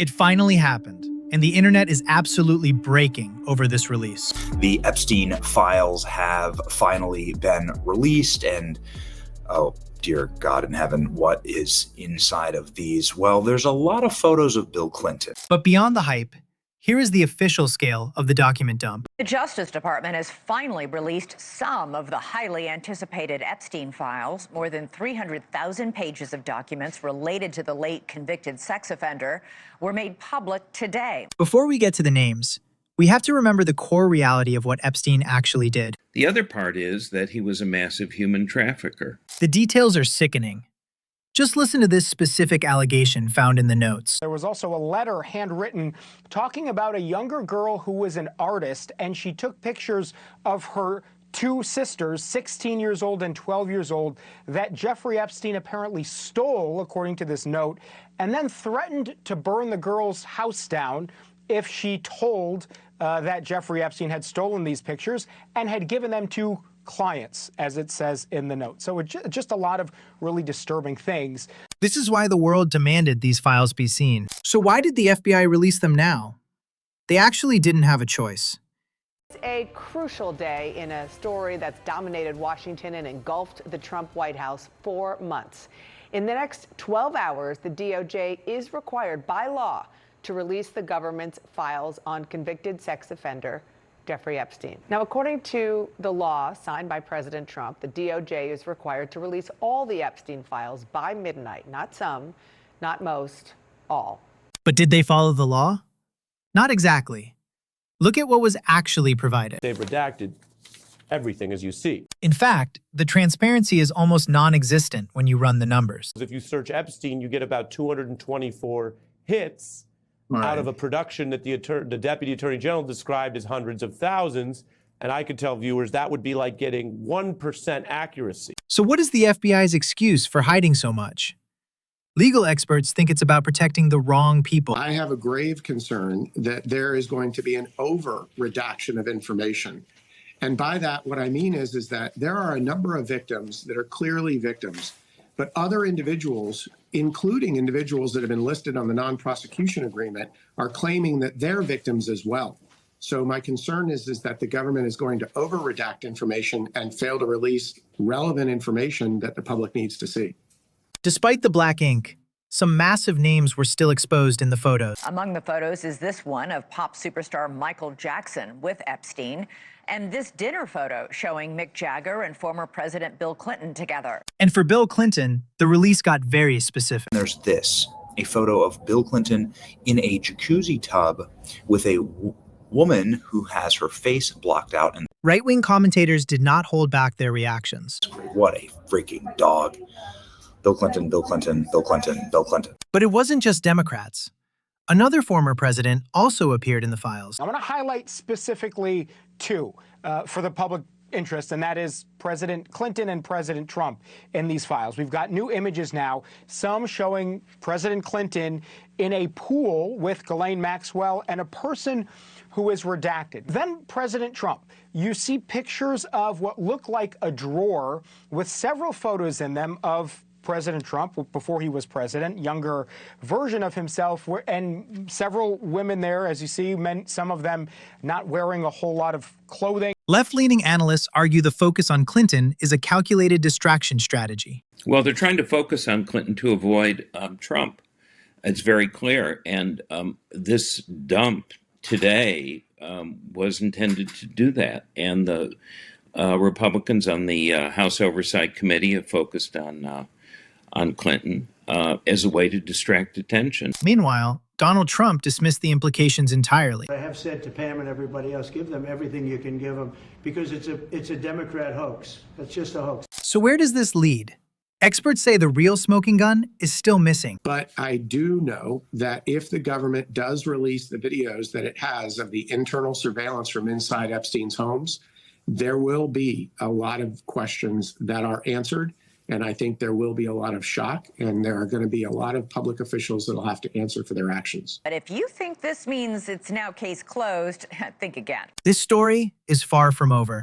It finally happened, and the internet is absolutely breaking over this release. The Epstein files have finally been released, and oh dear God in heaven, what is inside of these? Well, there's a lot of photos of Bill Clinton. But beyond the hype, here is the official scale of the document dump. The Justice Department has finally released some of the highly anticipated Epstein files. More than 300,000 pages of documents related to the late convicted sex offender were made public today. Before we get to the names, we have to remember the core reality of what Epstein actually did. The other part is that he was a massive human trafficker. The details are sickening. Just listen to this specific allegation found in the notes. There was also a letter handwritten talking about a younger girl who was an artist, and she took pictures of her two sisters, 16 years old and 12 years old, that Jeffrey Epstein apparently stole, according to this note, and then threatened to burn the girl's house down if she told that Jeffrey Epstein had stolen these pictures and had given them to clients, as it says in the note. So it's just a lot of really disturbing things. This is why the world demanded these files be seen. So why did the FBI release them now? They actually didn't have a choice. It's a crucial day in a story that's dominated Washington and engulfed the Trump White House for months. In the next 12 hours, the DOJ is required by law to release the government's files on convicted sex offender Jeffrey Epstein. Now, according to the law signed by President Trump, the DOJ is required to release all the Epstein files by midnight. Not some, not most, all. But did they follow the law? Not exactly. Look at what was actually provided. They've redacted everything, as you see. In fact, the transparency is almost non-existent when you run the numbers. If you search Epstein, you get about 224 hits out of a production that the Deputy Attorney General described as hundreds of thousands. And I could tell viewers that would be like getting 1% accuracy. So what is the FBI's excuse for hiding so much? Legal experts think it's about protecting the wrong people. I have a grave concern that there is going to be an over-redaction of information. And by that, what I mean is that there are a number of victims that are clearly victims, but other individuals, including individuals that have been listed on the non-prosecution agreement, are claiming that they're victims as well. So my concern is that the government is going to over-redact information and fail to release relevant information that the public needs to see. Despite the black ink, some massive names were still exposed in the photos. Among the photos is this one of pop superstar Michael Jackson with Epstein, and this dinner photo showing Mick Jagger and former President Bill Clinton together. And for Bill Clinton, the release got very specific. There's this, a photo of Bill Clinton in a jacuzzi tub with a woman who has her face blocked out. And right-wing commentators did not hold back their reactions. what a freaking dog. Bill Clinton, Bill Clinton, Bill Clinton, Bill Clinton. But it wasn't just Democrats. Another former president also appeared in the files. I want to highlight specifically two for the public interest, and that is President Clinton and President Trump in these files. We've got new images now, some showing President Clinton in a pool with Ghislaine Maxwell and a person who is redacted. Then President Trump. You see pictures of what look like a drawer with several photos in them of President Trump before he was president, younger version of himself, and several women there, as you see, some of them not wearing a whole lot of clothing. Left-leaning analysts argue the focus on Clinton is a calculated distraction strategy. Well, they're trying to focus on Clinton to avoid Trump. It's very clear. And this dump today was intended to do that. And the Republicans on the House Oversight Committee have focused on Clinton as a way to distract attention. Meanwhile, Donald Trump dismissed the implications entirely. I have said to Pam and everybody else, give them everything you can give them, because it's a Democrat hoax. It's just a hoax. So where does this lead? Experts say the real smoking gun is still missing. But I do know that if the government does release the videos that it has of the internal surveillance from inside Epstein's homes, there will be a lot of questions that are answered. And I think there will be a lot of shock, and there are going to be a lot of public officials that will have to answer for their actions. But if you think this means it's now case closed, think again. This story is far from over.